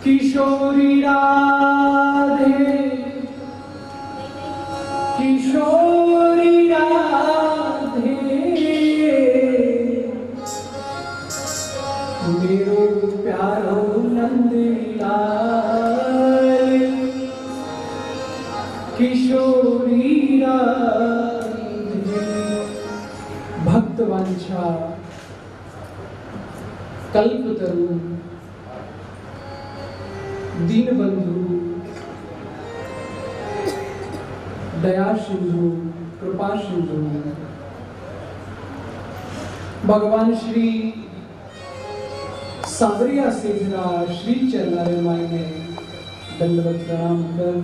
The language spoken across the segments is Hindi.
किशोरी राधे किशोरी राधे मेरो प्यारो नंदलाल किशोरी राधे। भक्तवंशा कल्पतरु दीनबंधु दया सिंधु कृपा सिंधु भगवान श्री सांवरिया सेजरा श्री चरणारे मायने दंडवत प्रणाम कर।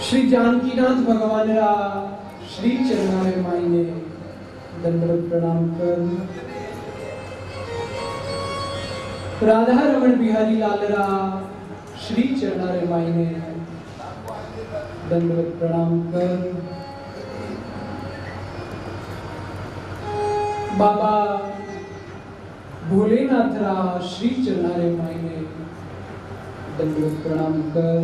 श्री जानकीनाथ भगवान रा श्री चरणारे मायने दंडवत प्रणाम कर। राधा रमण बिहारी लालरा श्री चरणारे मायने दंडवत प्रणाम कर। बाबा भोलेनाथ रा श्री चरणारे मायने दंडवत प्रणाम कर।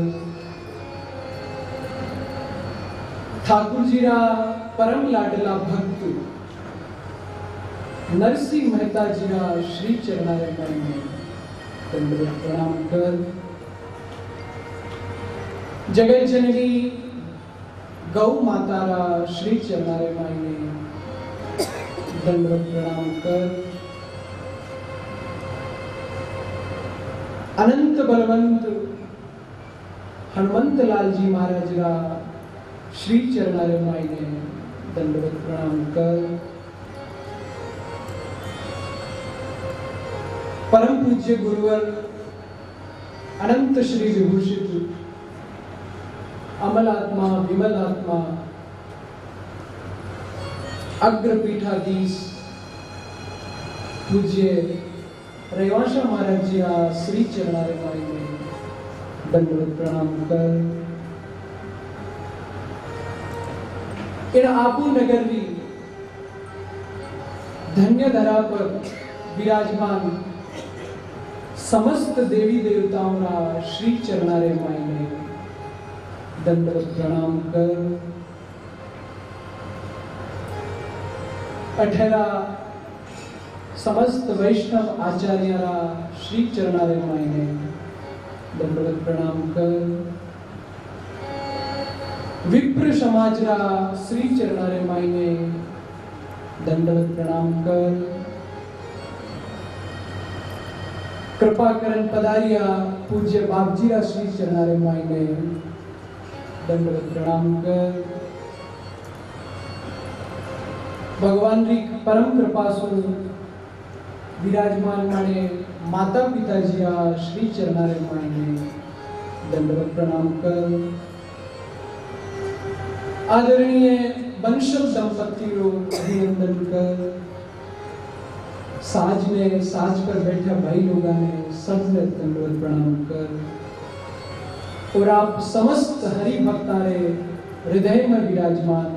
ठाकुर जी रा परम लाडला भक्त नरसिंह मेहता जी रा श्री चरणारे मायने दंडवत प्रणाम कर। जगत जननी गौ माता रा श्री चरणारे मायने दंडवत प्रणाम कर। अनंत बलवंत हनुमंत लाल जी महाराज रा श्री चरणारे मायने दंडवत प्रणाम कर। परम पूज्य गुरुवर अनंत श्री विभूषित अमल आत्मा विमल आत्मा अग्रपीठाधीश पूज्य रेवाशा महाराज जी श्री चरणारे मायने दंडवत प्रणाम कर। इन आपू नगर री धन्य धरा पर विराजमान समस्त देवी देवताओं रा श्री चरणारे मायने दंडवत प्रणाम कर। अठेरा समस्त वैष्णव आचार्य रा श्री चरणारे मायने दंडवत प्रणाम कर। विप्र समाज रा श्री चरणारे मायने दंडवत प्रणाम कर। कृपा करण पधारिया पूज्य बापजी रा श्री चरणारे मायने दंडवत प्रणाम कर। भगवान री परम कृपा सु विराजमान माने माता पिताजी रा श्री चरणारे मायने दंडवत प्रणाम कर। आदरणीय वंशव दंपति रो अभिनंदन कर। साज पर बैठा भाई लोगों ने सबने दंडवत प्रणाम कर। और आप समस्त हरि भक्तारे हृदय में विराजमान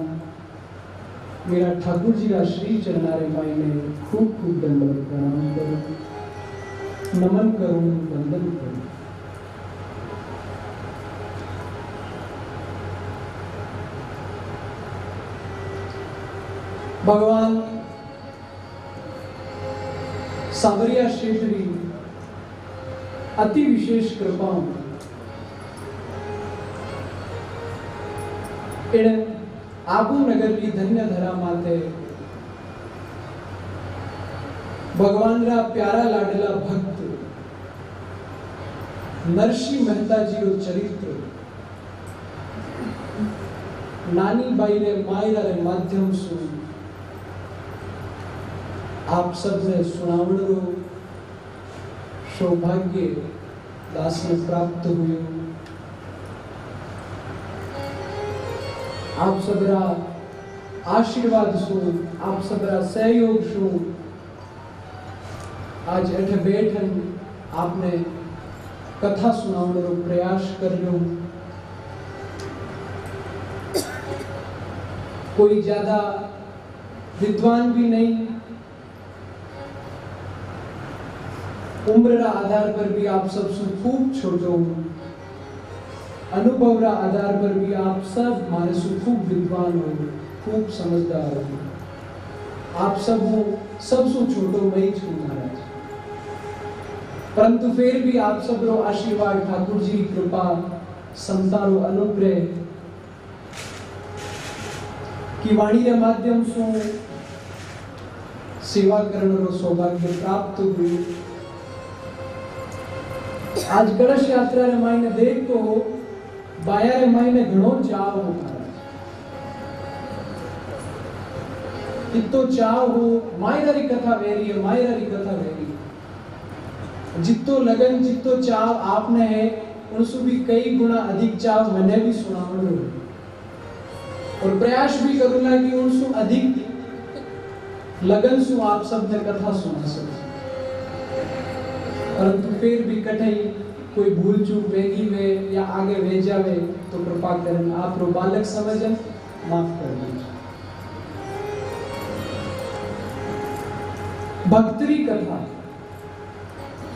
मेरा ठाकुर जी का श्री चरणारे मायने खूब खूब दंडवत प्रणाम करो, नमन करो, वंदन करो। भगवान सांवरिया क्षेत्री अति विशेष कृपा आबू नगर की धन्य धरा माते भगवान रा प्यारा लाडला भक्त नरसिंह मेहता जी रो चरित्र नानी बाई रे मायरा रे माध्यम से आप सबने सुनावण रो सौभाग्य दास ने प्राप्त हुए। आप सबरा आशीर्वाद सु, आप सबरा सहयोग सु आज एठे बैठन आपने कथा सुनावण रो प्रयास कर्यो। कोई ज्यादा विद्वान भी नहीं, उम्र आधार पर भी आप सब खूब छोटो, अनुभव आधार पर भी आप सब मारे खूब विद्वान हो, खूब समझदार हो। आप सब हो सबसे छोटो मैं ही छू महाराज, परंतु फिर भी आप सब रो आशीर्वाद, ठाकुर जी कृपा, संतारो अनुग्रह की वाणी के माध्यम से सेवा करने रो सौभाग्य प्राप्त हुई। आज गणेश यात्रा रे मायने देख तो हो, बाया रे मायने घणो चाव हो महाराज, इतो चाव हो। मायरारी कथा वेरी है, मायरारी कथा वेरी है। जितो लगन जितो चाव आपने है, उनसे भी कई गुना अधिक चाव मैंने भी सुना और प्रयास भी करूंगा कि उनसे अधिक लगन से आप सब ने कथा सुना सके। परंतु फिर भी कठिन कोई भूल चूक वेगी वे या आगे वे जावे तो कृपा करें आप रो बालक समझन माफ कर दीजिए। भक्तरी कथा,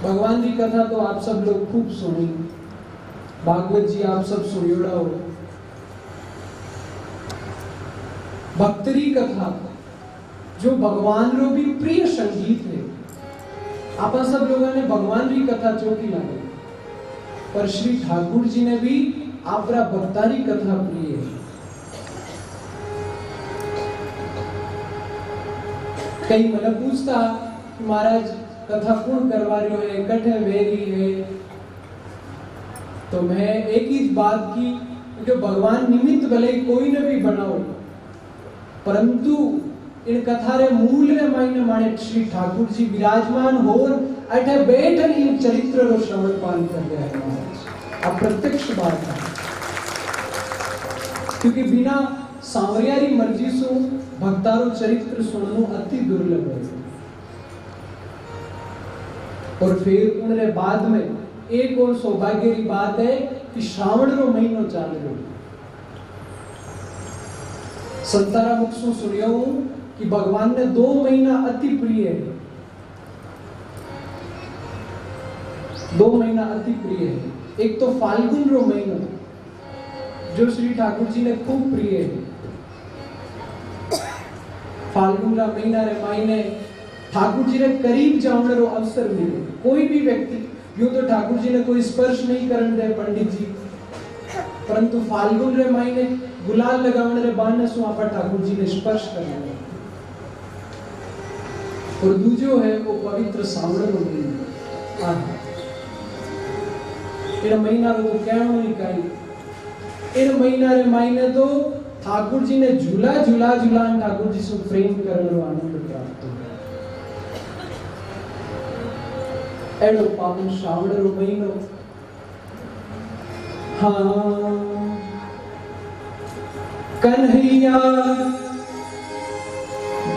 भगवान की कथा तो आप सब लोग खूब सुनी, भागवत जी आप सब सुनियोड़ा हो। भक्तरी कथा जो भगवान रो भी प्रिय संगीत है। आप सब लोगों ने भगवान की कथा चौकी लागे, पर श्री ठाकुर जी ने भी आपरा भक्तारी कथा प्रिय है। कई मन पूछता महाराज कथा कौन करवा रहे है, कठे वेरी है, तो मैं एक ही बात की जो भगवान निमित्त भले कोई ने भी बनाओ, परंतु इन कथा रे मूल रे मायने माने श्री ठाकुर जी विराजमान होर अठे बैठन इन चरित्र रो श्रवण पान कर रहे हैं महाराज। अब प्रत्यक्ष बात है, क्योंकि बिना सांवरियारी मर्जी सो भक्तारो चरित्र सुननो अति दुर्लभ है। और फिर उनरे बाद में एक और सौभाग्य की बात है कि श्रावण रो महीनो चाल रहो। संतारा मुख से सुनियो कि भगवान ने 2 महीना अति प्रिय है, 2 महीना अति प्रिय है। एक तो फाल्गुन रो महीनो जो श्री ठाकुर जी ने खूब प्रिय है। फाल्गुन रा महीना रे मायने ठाकुर जी ने करीब जाने रो अवसर मिले। कोई भी व्यक्ति यूं तो ठाकुर जी ने कोई स्पर्श नहीं करने दे पंडित जी, परंतु फाल्गुन रे मायने गुलाल लगावने रे बाने सु आपा ठाकुर जी ने स्पर्श करना। और दूजो है वो पवित्र सावण रो महीना। इन महीना रो कहणो नहीं काई। इन महीना रे मायने तो ठाकुर जी ने झूला झूला झूलान ठाकुर जी से प्रेम करने रो आनंद प्राप्त हो। एडो पावन श्रावण रो महीनो। हाँ कन्हैया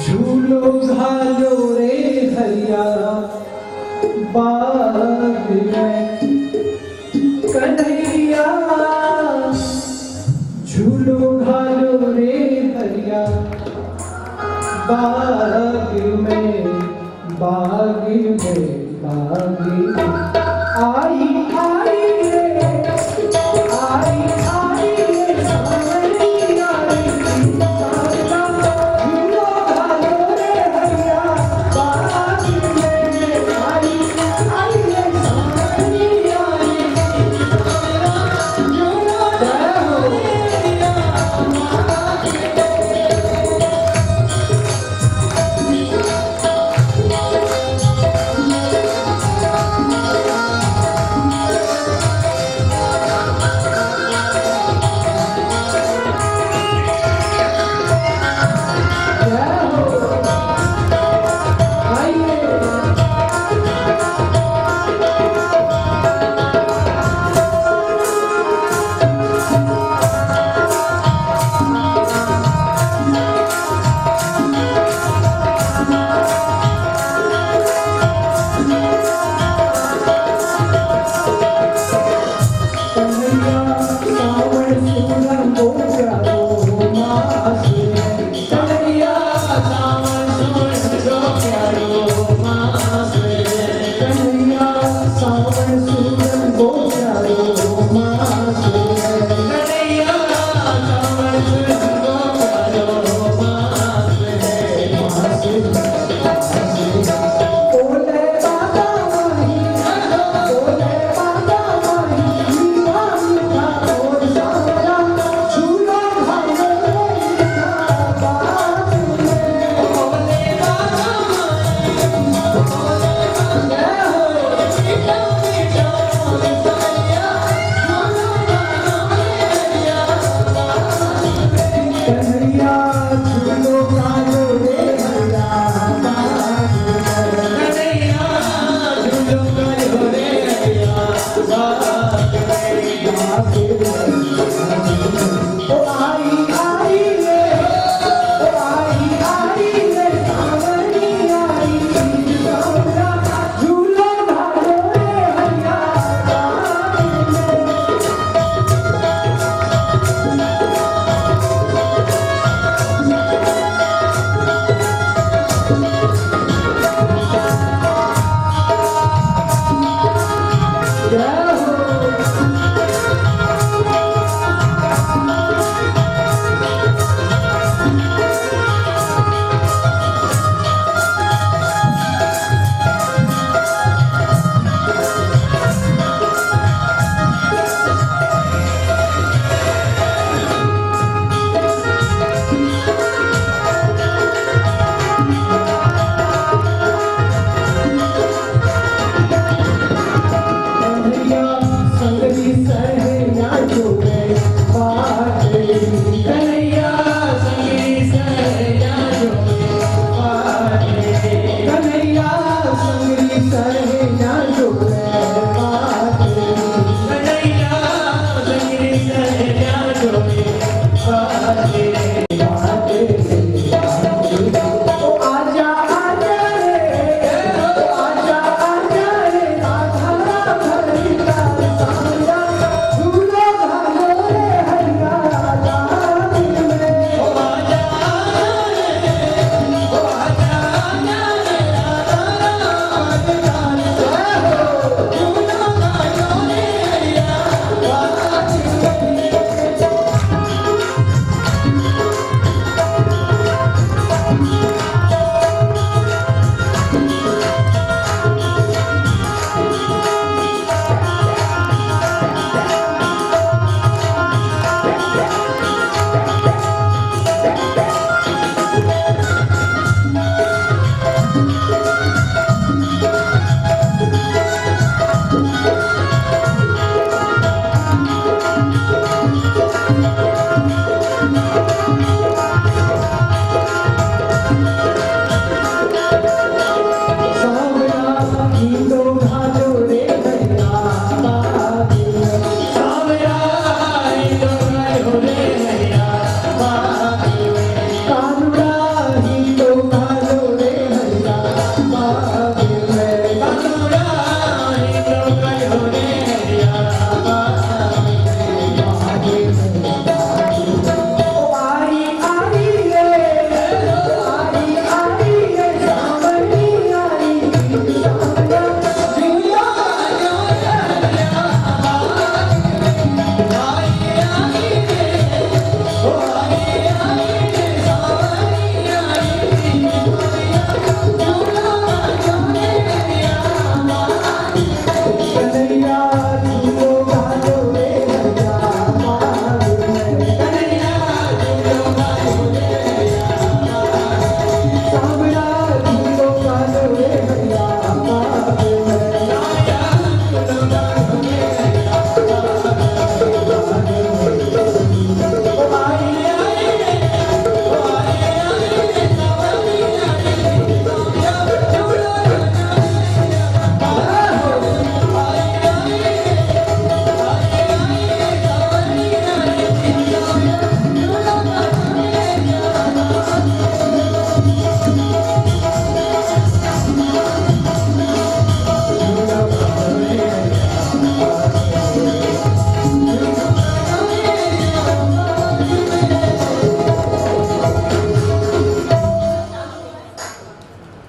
झूलो घालो रे हरिया बाग में, कन्हैया झूलो घालो रे हरिया बाग में, बाग में, बाग में। आई आई रे आई आई रे सावरी आई, झूलो घालो रे हरिया बाग में, आई आई रे सावरी आई,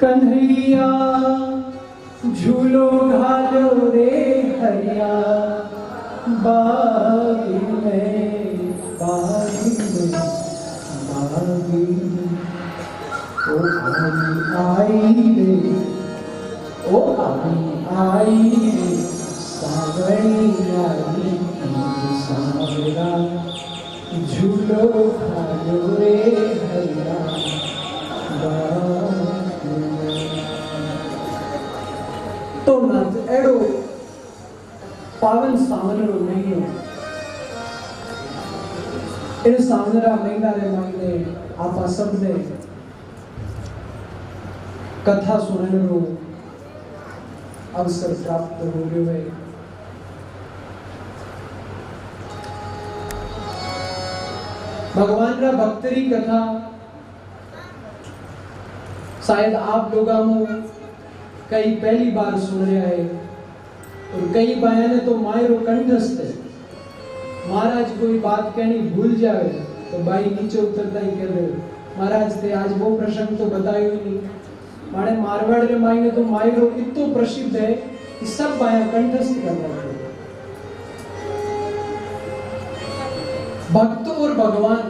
कन्हैया झूलो घालो रे हरिया बागी में बागी में बागी में ओ आई रे ओ आई रे सावरी आई सावरा झूलो घालो रे हरिया तो नाथ एड़ो पावन सावनरो नहीं हो इन सावनरा महीना रे मायने आपा सबने कथा सुनने रो अवसर प्राप्त हो रहे है। भगवान रा भक्तरी कथा शायद आप लोगों में कई पहली बार सुन रहा है और कई बयाने तो मायरो कंठस्थ है। महाराज कोई बात कहनी भूल जाए तो भाई नीचे उतरता ही कह रहे महाराज थे आज वो प्रसंग तो बतायो ही नहीं। माने मारवाड़ रे मायने तो मायरो इतो प्रसिद्ध है कि सब बाया कंठस्थ कर रहे हैं। भक्त और भगवान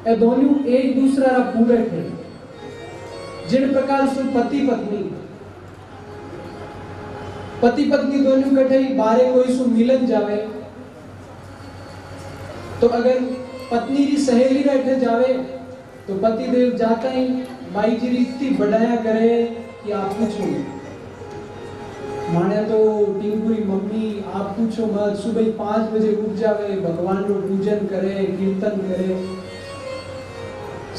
ये दोनों एक दूसरा रा पूरक है। जिन प्रकार से पति पत्नी दोनों कठे बारे कोई सु मिलन जावे तो अगर पत्नी की सहेली बैठे जावे तो पति देव जाता ही भाई जी इतनी बढ़ाया करे कि आप पूछो माने तो टिंकुरी मम्मी आप पूछो मत सुबह 5 बजे उठ जावे भगवान रो पूजन करे कीर्तन करे।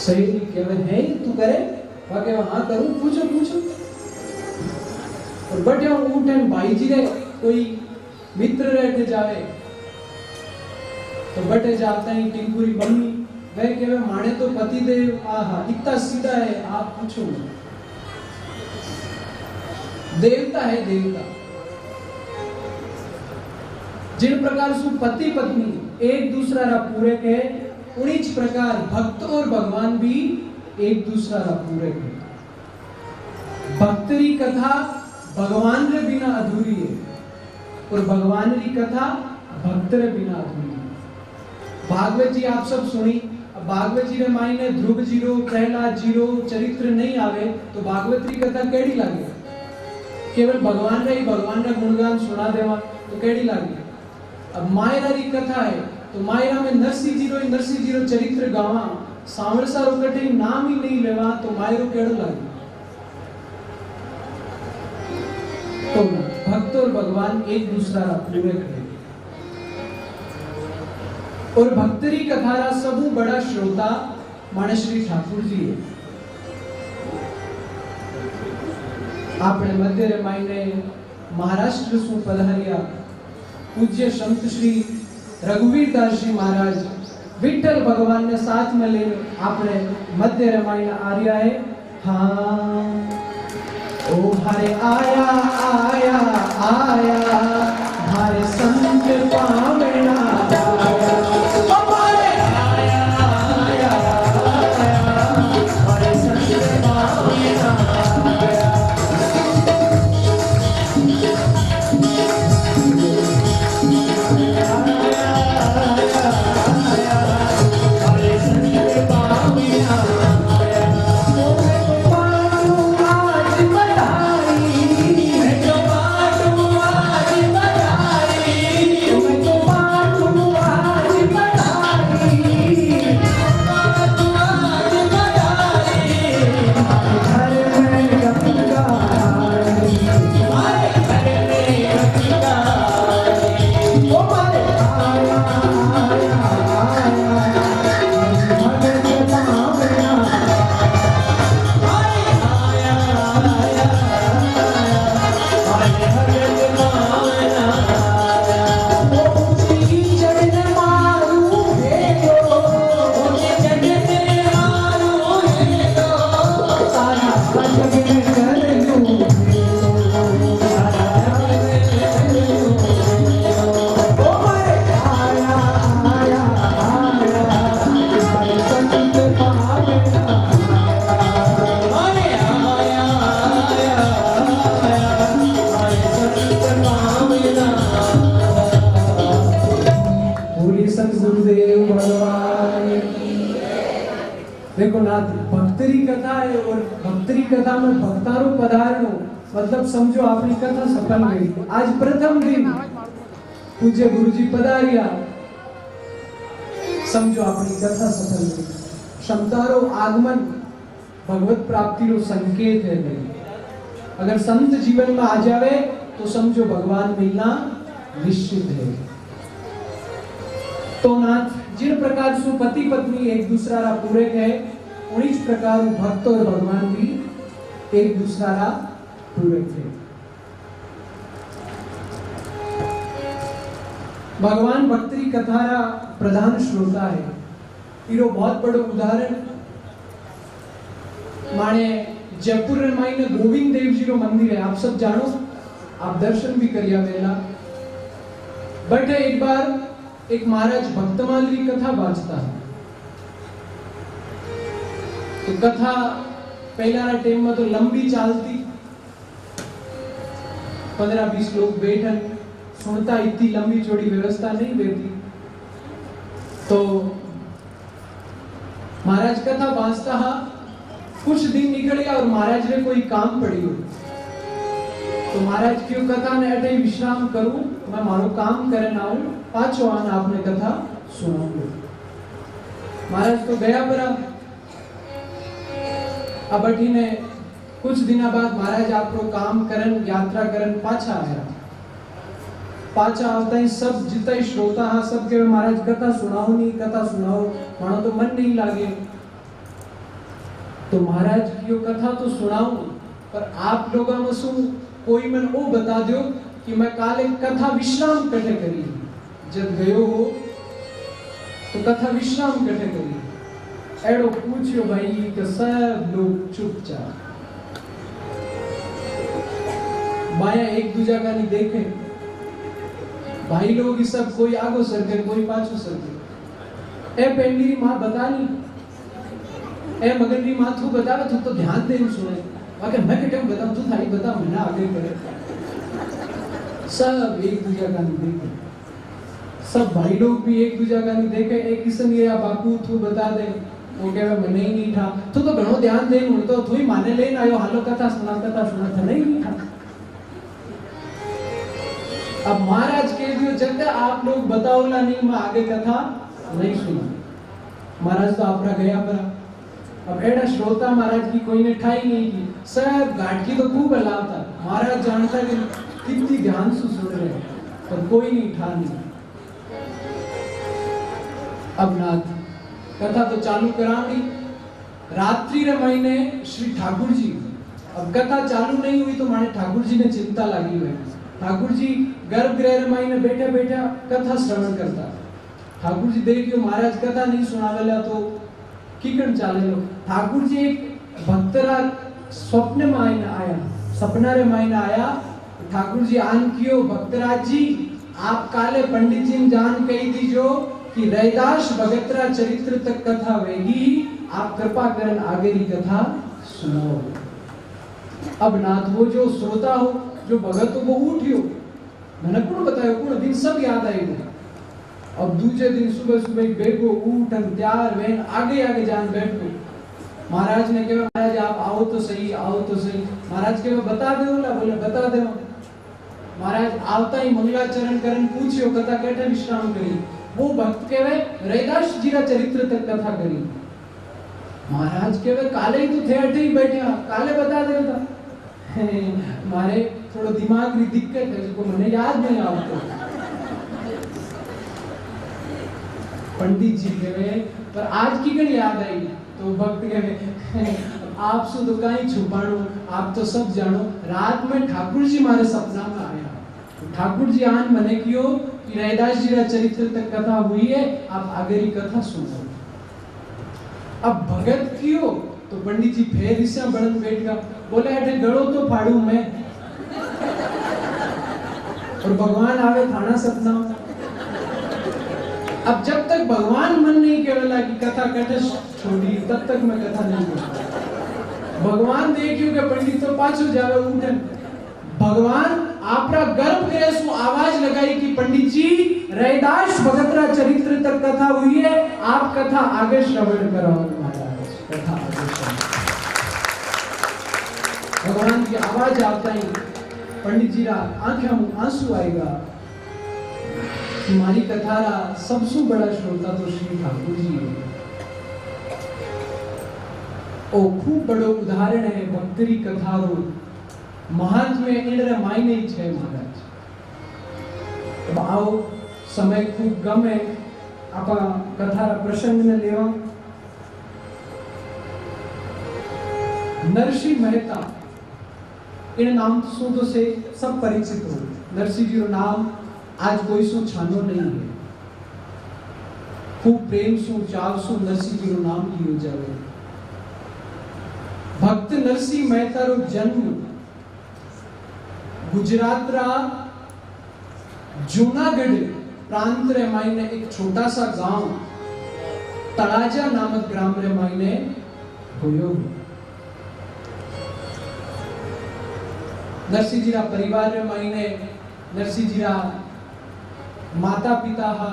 सहेली कहवे है तू करे बाकी हाँ करूं पूछो पूछो और बढ़िया उठन भाई जी रे कोई मित्र रहते जावे तो बटे जाता है टिंकुरी मम्मी वह कहवे माने तो पति देव आहा इतना सीधा है आप पूछो देवता है देवता। जिन प्रकार से पति पत्नी एक दूसरा रा पूरक है उन्हीं प्रकार भक्त और भगवान भी एक दूसरा रा पूरक है। भक्तरी कथा भगवान रे बिना अधूरी है और भगवान री कथा भक्त रे बिना अधूरी है। भागवत जी आप सब सुनी। अब भागवत जी रे मायने ध्रुव जीरो प्रहलाद जीरो चरित्र नहीं आवे तो भागवत री कथा केड़ी लागे। केवल भगवान रे गुणगान सुना देवा तो केड़ी लागे। अब मायरा री कथा है तो मायरा में नरसिंह जीरो चरित्र गावा सामरसा रोकटे नाम ही नहीं लेवा तो मायरो केड़ो लागे। तो भक्त और भगवान एक दूसरा पूरक है और भक्तरी कथा रा सबू बड़ा श्रोता माने श्री ठाकुर जी है। आपने मध्य रे मायने महाराष्ट्र सु पधारिया पूज्य संत श्री रघुवीर दास जी महाराज विठल भगवान ने साथ में ले आपने मध्य रे मायने आर्या है। हाँ ओ हरे आया आया आया हरे संत पावना आया देखो नाथ भक्तरी कथा है और भक्तरी कथा में भक्तारो पधारणो मतलब समझो आपकी कथा सफल गई। आज प्रथम दिन पूज्य गुरुजी पधारिया, समझो आपकी कथा सफल गई। क्षमतारो आगमन भगवत प्राप्ति रो संकेत है नहीं। अगर संत जीवन में आ जावे तो समझो भगवान मिलना निश्चित है। तो नाथ जिन प्रकार से पति पत्नी एक दूसरा रा पूरक है, उन्हीं प्रकार भक्त और भगवान भी एक दूसरा रा पूरक है। भगवान भक्तरी कथा रा प्रधान श्रोता है। इरो बहुत बड़ो उदाहरण माने जयपुर में गोविंद देव जी रो मंदिर है, आप सब जानो, आप दर्शन भी करिया वेला। बट एक बार एक महाराज भक्तमाल की कथा बाजता है, तो कथा पहला टाइम में तो लंबी चालती, 15-20 लोग बैठन सुनता, इतनी लंबी चौड़ी व्यवस्था नहीं रहती। तो महाराज कथा बाजता हा, कुछ दिन निकल गया और महाराज ने कोई काम पड़ी हो, तो महाराज क्यों कथा ने अटे विश्राम करूं, मैं मारो काम करन आऊं, पाछो आन आपने कथा सुनाऊंगा। महाराज तो गया बरा। अब अठीने कुछ दिना बाद महाराज आपरो काम करन यात्रा करन पाछा आया। पाछा आवता ही सब जितना श्रोता हा सब के महाराज कथा सुनाओ नहीं, कथा सुनाओ, मानो तो मन नहीं लागे। तो महाराज की कथा तो सुनाऊं, पर आप लोगों में सु कोई मन वो बता दो कि मैं काले कथा विश्राम कटे करी, जब गयो हो तो कथा विश्राम कटे करी। एड़ो पूछो भाई कि सब लोग चुपचाप माया एक दूजा का नहीं देखे। भाई लोग ही सब कोई आगो सरके कोई पाछो सरके। ए पेंडीरी माँ बता नहीं, ए मगनरी माँ तू बतावे तो ध्यान दे सुने, अगर मैं कटे बताऊं तू थारी बता, मैं आगे करे। सब एक दूजा का नहीं देखे, सब भाई लोग भी एक दूजा का नहीं देखे। एक किस्म ये बापू तू बता दे, वो कहे मैं नहीं था, तू तो घणो ध्यान दे, उन तो तू ही माने लेन आयो, हालो कथा सुना था नहीं था। अब महाराज के दियो जब आप लोग बताओला नहीं, मैं आगे कथा नहीं सुना। महाराज तो आपरा गया परा। अब एड़ा श्रोता महाराज की कोई ने ठाई नहीं की, सब घाट की तो खूब हलाता। महाराज जानता कि कितनी ध्यान से सुन रहे हैं, पर कोई नहीं ठा नहीं। अब नाथ कथा तो चालू करानी। रात्रि रे महीने श्री ठाकुर जी, अब कथा चालू नहीं हुई तो माने ठाकुर जी ने चिंता लगी हुई। ठाकुर जी गर्भगृह महीने बैठा बैठा कथा श्रवण करता। ठाकुर जी देखियो महाराज कथा नहीं सुनावेला तो किकन चाले लो। ठाकुर जी एक भक्तरा स्वप्न में आया, सपना रे मायने आया। ठाकुर जी आन कियो, भक्तराज जी आप काले पंडित जी जान कही दीजो कि रैदास भगतरा चरित्र तक कथा वेगी, आप कृपा करन आगे की कथा सुनाओ। अब नाथ वो जो श्रोता हो, जो भगत हो, वो उठियो, मैंने कौन बताया, कौन दिन सब याद आएगा। अब दूसरे दिन सुबह सुबह बेगो उठन तैयार वेन आगे आगे जान बैठो। महाराज ने कहा महाराज आप आओ तो सही, आओ तो सही। महाराज के बता दे, बोले बता दे। महाराज आवता ही मंगलाचरण करन पूछियो कथा कैठे विश्राम करी। वो भक्त कहवे रैदास जी रा चरित्र तक कथा करी। महाराज कहवे काले ही तो थे अठे ही बैठे, काले बता दे था। मारे थोड़ा दिमाग की दिक्कत है, जिसको मने याद नहीं आवतो। पंडित जी कहवे पर आज की गण याद आई, तो भक्त कहवे आप सो तो कहीं छुपाणो, आप तो सब जानो। रात में ठाकुर जी मारे सपना में आया। ठाकुर जी आन मने कियो कि रैदास जी रा चरित्र तक कथा हुई है, आप आगे की कथा सुनो। अब भगत कियो तो पंडित जी फिर इससे बढ़न बैठ गया, बोले अठे गड़ो तो फाड़ू मैं, और भगवान आवे थाना सपना। अब जब तक भगवान मन नहीं केवला कि कथा कटे छोड़ी, तब तक मैं कथा नहीं करूं। भगवान देखियो कि पंडित तो पाछो जावे उठन। भगवान आपरा गर्भ गृह सु आवाज लगाई कि पंडित जी रैदास भगतरा चरित्र तक कथा हुई है, आप कथा आगे श्रवण कराओ। महाराज कथा भगवान की आवाज आता ही पंडित जी रा आंखों में आंसू आएगा। मारी कथा रा सबसे बड़ा श्रोता तो श्री ठाकुर जी है। ओ खूब बड़ो उदाहरण है भक्तरी कथा रो महात्म्य इनरे मायने छे महाराज। अब आओ समय खूब गमे आपा कथा रा प्रसंग ने लेवा। नरसिंह मेहता इन नाम तो से सब परिचित हो। नरसिंह जी रो नाम आज कोई सु छानो नहीं है। खूब प्रेम सु चाव सु नरसिंह जी रो नाम लियो जावे। भक्त नरसिंह मेहता रो जन्म गुजरात रा जूनागढ़ प्रांत रे मायने एक छोटा सा गांव तड़ाजा नामक ग्राम रे मायने होयो। नरसिंह जी रा परिवार रे मायने नरसिंह जी रा माता पिता हा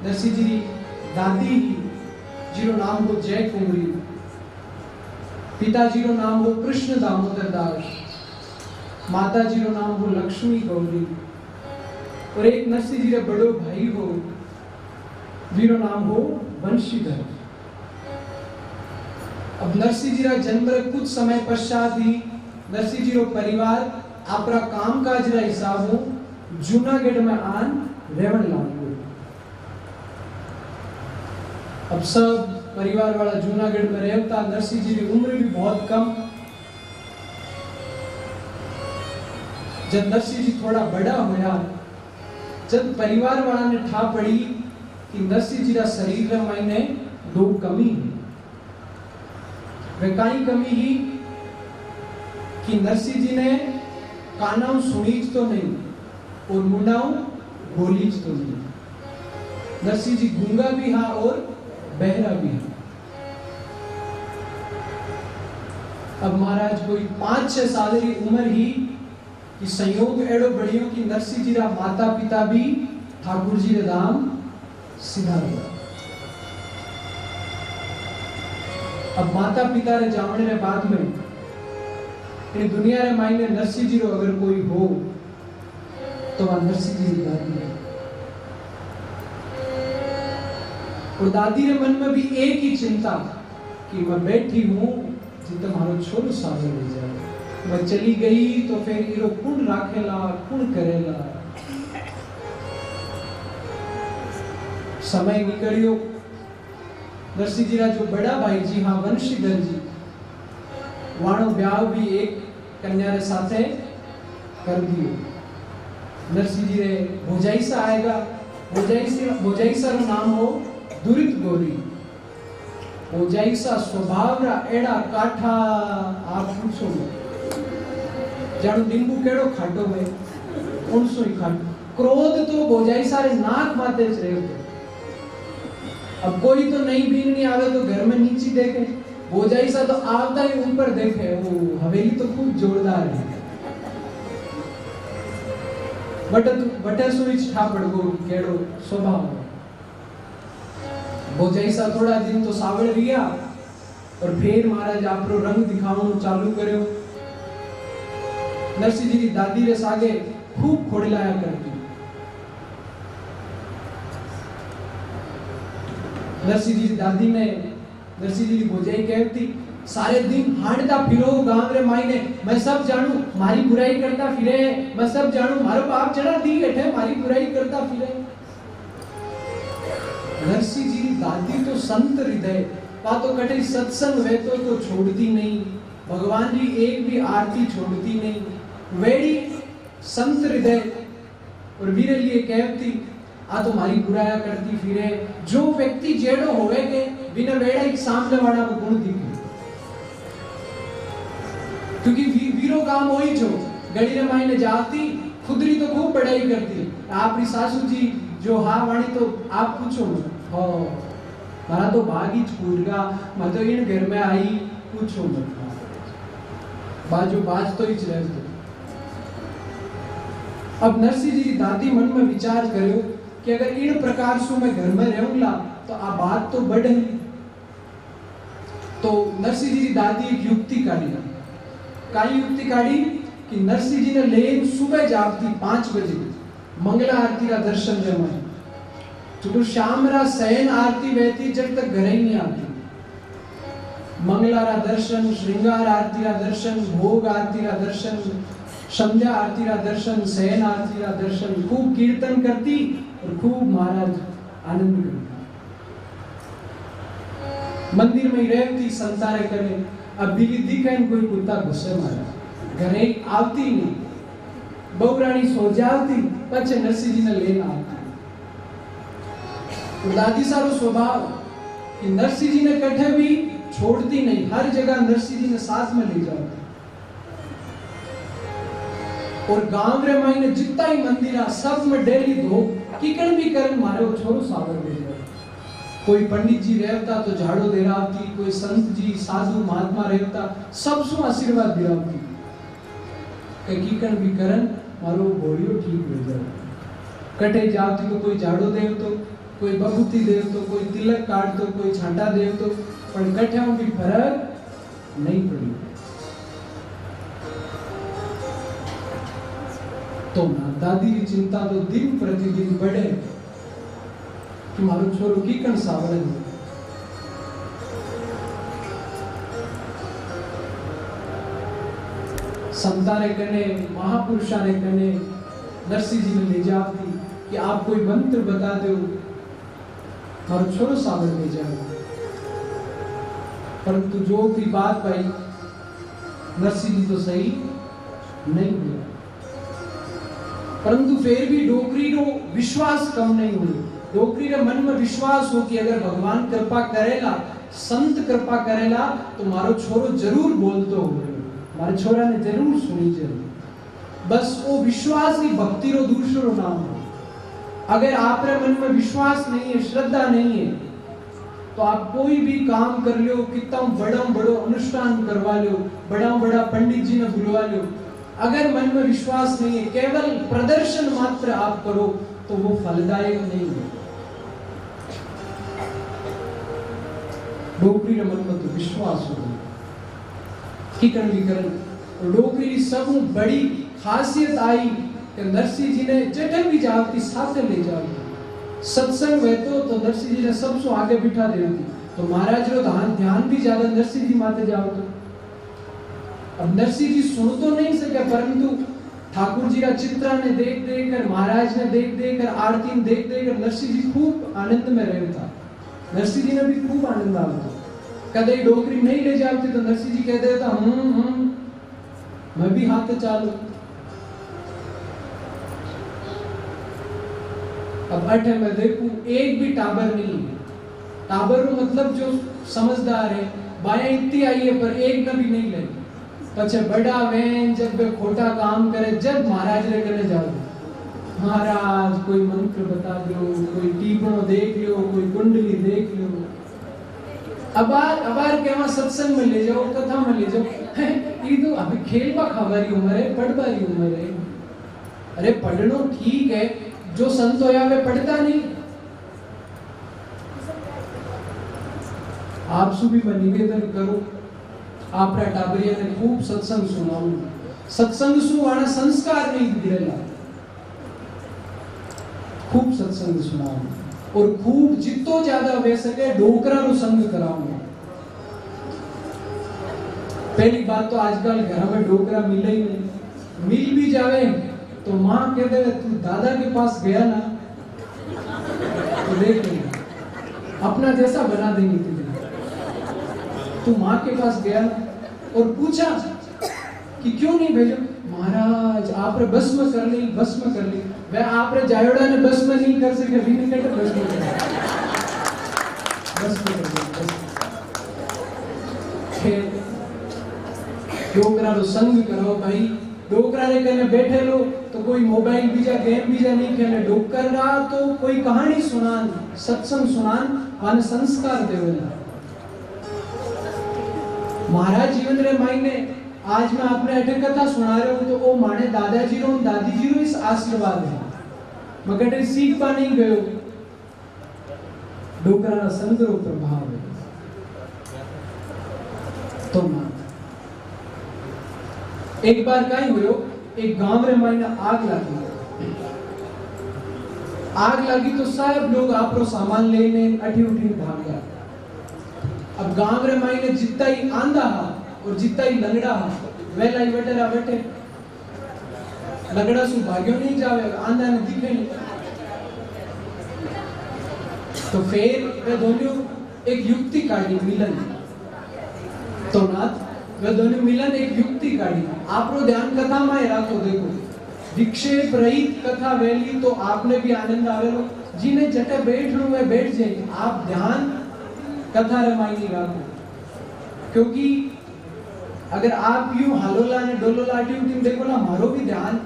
नरसिंह जी दादी जीरो नाम हो जय कुंवरी, पिताजी रो नाम हो कृष्ण दामोदर दास, माता जी रो नाम हो लक्ष्मी गौरी और एक नरसिंह जी रे बड़ो भाई हो जीरो नाम हो वंशीधर। अब नरसिंह जी रा जन्म रे कुछ समय पश्चात ही नरसिंह जी रो परिवार आपरा कामकाज रा हिसाब हो जूनागढ़ में आन रेवण लागो। अब सब परिवार वाला जूनागढ़ में रहता। नरसिंह जी की उम्र भी बहुत कम। जब नरसिंह जी थोड़ा बड़ा होया, जब परिवार वाला ने ठा पड़ी कि नरसिंह जी का शरीर रे मायने दो कमी है। वे काई कमी ही कि नरसिंह जी ने कानाऊ सुनीज तो नहीं और मुंडाऊ बोलीज तो नहीं। नरसिंह जी गूंगा भी हा और बहरा भी है। अब महाराज कोई 5-6 साल की उम्र ही कि संयोग एड़ो बढ़ियो कि नरसिंह जी रा माता पिता भी ठाकुर जी रे धाम सीधा हुआ। अब माता पिता रे जावने रे बाद में इन दुनिया रे मायने नरसिंह जी रो अगर कोई हो तो वह नरसिंह जी की दादी है। और दादी रे मन में भी एक ही चिंता कि मैं बैठी हूं जी तुम्हारो छोरो सागर ले जाए। मैं चली गई तो फिर इरो कुण राखेला कुण करेला। समय निकलियो। नरसिंह जी रा जो बड़ा भाई जी हाँ वंशीधर जी वाणो ब्याह भी एक कन्या रे साथे कर दियो। नरसिंह जी रे भोजाईसा आएगा। भोजाईसा रो नाम हो दुरित गौरी। भोजाईसा स्वभाव रा एड़ा काठा आप पूछो जानो नींबू केड़ो खाटो है उनसो ही खाटो। क्रोध तो भोजाईसा रे नाक माते च रहे। अब कोई तो नई बीननी आवे तो घर में नीचे देखे। भोजाईसा तो आवता ही ऊपर देखे। वो हवेली तो खूब जोरदार है। बटे सुइच ठापड़ गो केड़ो स्वभाव। भोजाईसा थोड़ा दिन तो सावड़ रिया और फिर महाराज आपरो रंग दिखावनो चालू कर्यो। नरसिंह जी की दादी रे सागे खूब खोड़लाया करती। नरसिंह जी की दादी ने नरसिंह जी की भोजाई कहती सारे दिन हांडता फिरो गांव रे मायने। मैं सब जानू मारी बुराई करता फिरे। मैं सब जानू मारो बाप चढ़ा दी बैठे मारी बुराई करता फिरे। नरसिंह जी दादी तो संत हृदय पा तो कटे सत्संग वे तो छोड़ती नहीं। भगवान जी एक भी आरती छोड़ती नहीं। वेड़ी संत हृदय और वीरे लिए कहती आ तो मारी बुराया करती फिरे। जो व्यक्ति जेड़ो होवे के बिना वेड़ा एक सामने वाला को गुण दिखे। क्योंकि वीरो काम होई जो गड़ी रे मायने जाती खुदरी तो खूब पढ़ाई करती। आपरी सासू जी जो हा वाणी तो आप पूछो हो मारा तो भागी छूटगा। मैं तो इन घर में आई पूछो मत। बाजू बाज तो ही चले। अब नरसिंह जी दादी मन में विचार करो कि अगर इन प्रकार से मैं घर में रहूंगा तो आ बात तो बढ़े। तो नरसिंह जी की दादी एक युक्ति काढ़ी। काई युक्ति काढ़ी कि नरसिंह जी ने लेन सुबह जागती 5 बजे मंगला आरती का दर्शन जमाए तो शाम रा शयन आरती बहती जब तक घर ही नहीं आती। मंगला रा दर्शन, श्रृंगार आरती रा दर्शन, भोग आरती रा दर्शन, संध्या आरती रा दर्शन, शयन आरती रा दर्शन, खूब कीर्तन करती और खूब महाराज आनंद करती। मंदिर में रहती संतारे करे। अब बिली दिखे कोई कुत्ता गुस्से मारा घरे आवती नहीं। बहुरानी सो जाती पछे नरसिंह जी ने लेना आती। तो दादी सारो स्वभाव कि नरसिंह जी ने कठे भी छोड़ती नहीं, हर जगह नरसिंह जी ने साथ में ले जाती। और गांव रे मायने जितना ही मंदिर आ सब में डेली धो किकण भी करन मारे छोरो सागर ले जाए। कोई पंडित जी रहता तो झाड़ो दे रावती, कोई संत जी साधु महात्मा रहता सब सु आशीर्वाद दिरावती के किकण भी करन मारो बोलियो ठीक हो जाए। कटे जावती तो कोई झाड़ो देव तो, कोई बबूती देव तो, कोई तिलक काट तो, कोई छांटा देव तो, पर कठ्या भी फर्क नहीं पड़ी। तो दादी की चिंता तो दिन प्रतिदिन बढ़े कि मारो छोरो की कण सावरण है। संताने कने महापुरुषाने कने नरसिंह जी ने ले जाती कि आप कोई मंत्र बता दो मारो छोरो सावरण ले जाओ। परंतु जो भी बात पाई नरसिंह जी तो सही नहीं हुआ। परंतु फिर भी डोकरी रो विश्वास कम नहीं हुई। डोकरी रे मन में विश्वास हो कि अगर भगवान कृपा करेला, संत कृपा करेला तो मारो छोरो जरूर बोलतो हो, मारे छोरा ने जरूर सुनी जरूर। बस वो विश्वास ही भक्ति रो दूसरो नाम है। अगर आप रे मन में विश्वास नहीं है, श्रद्धा नहीं है, तो आप कोई भी काम कर लो, कितना बड़ो अनुष्ठान करवा लो, बड़ा पंडित जी ने बुलवा लो, अगर मन में विश्वास नहीं है, केवल प्रदर्शन मात्र आप करो तो वो फलदायक नहीं है। डोकरी रे मन में तो विश्वास हो की करण डोकरी की सब बड़ी खासियत आई कि नरसिंह जी ने जटे भी जाती साथ ले जाती। सत्संग वहतो तो नरसिंह जी ने सबसे आगे बिठा देती। तो महाराज रो ध्यान भी ज्यादा नरसिंह जी माते जाओ। तो अब नरसिंह जी सुन तो नहीं सके, परंतु ठाकुर जी का चित्रा ने देख कर, महाराज ने देख कर, आरती में देख कर नरसिंह जी खूब आनंद में रहता। नरसिंह जी ने भी खूब आनंद आता। कदे डोकरी नहीं ले जाती तो नरसिंह जी कह देता मैं भी हाथ चालू। अब अठे मैं देखूं एक भी टाबर नहीं है। टाबर मतलब जो समझदार है, बाया इतनी आई है पर एक न भी नहीं लगी। पछे बड़ा वेन जब वे खोटा काम करे, जब महाराज रे कने जाओ, महाराज कोई मंत्र बता दो, कोई टीपणो देख लो, कोई कुंडली देख लो। अबार के वहां सत्संग में ले जाओ, कथा में ले जाओ। ये तो अभी खेलवा खावारी उम्र है, पढ़वारी उम्र है। अरे पढ़नो ठीक है, जो संत होया वे पढ़ता नहीं। आप सुबह मैं निवेदन करो, आप टाबरिया ने खूब सत्संग सुनाओ। सत्संग सुवाना संस्कार नहीं गिरेला, खूब सत्संग सुनाओ और खूब जितो ज्यादा वे सके डोकरा रो संग कराओ। पहली बात तो आजकल घर में डोकरा मिले ही नहीं। मिल भी जावे तो माँ कह दे तू दादा के पास गया ना तो देख लेना अपना जैसा बना देंगे तुझे। तू माँ के पास गया और पूछा कि क्यों नहीं भेजो, महाराज आप रे बस में कर ली, बस में कर ली। वह आप रे जायोड़ा ने बस में नहीं कर सके, भी नहीं कहते बस में कर, बस में कर। डोकरा रो संग करो भाई। डोकरा रे कने बैठे लो तो कोई मोबाइल बीजा गेम बीजा नहीं खेले। डोकर रहा तो कोई कहानी सुनान, सत्संग सुनान, माने संस्कार देवेला। महाराज जीवन रे मायने आज मैं आपने अटे कथा सुना रहे हूं तो वो माने दादाजी रो दादी जी रो इस आशीर्वाद है। मगर सीख पा नहीं गयो। डोकरा रा संग रो प्रभाव है। तो ना एक बार कई हुयो, एक गांव रे मायने आग लगी तो सब लोग आपरो सामान लेने अठी उठी भाग गया। अब गांव रे मायने जितना ही आंधा हा और जितना ही लंगड़ा हा वे लाई बैठे लंगड़ा सु भाग्यो नहीं जावे, आंधा ने दिखे नहीं। तो फिर वे दोनों एक युक्ति काढ़ी मिलन। तो नाथ वे दोनों मिलन एक युक्ति काढ़ी। आपरो ध्यान कथा में राखो। देखो विक्षेप रहित कथा वेली तो आपने भी आनंद आवेलो। जिने जटे बैठणो वे बैठ जाए, आप ध्यान कथा रमाई राखो। क्योंकि अगर आप यूं हलोला ने डोलोला टीम देखो ना, मारो भी ध्यान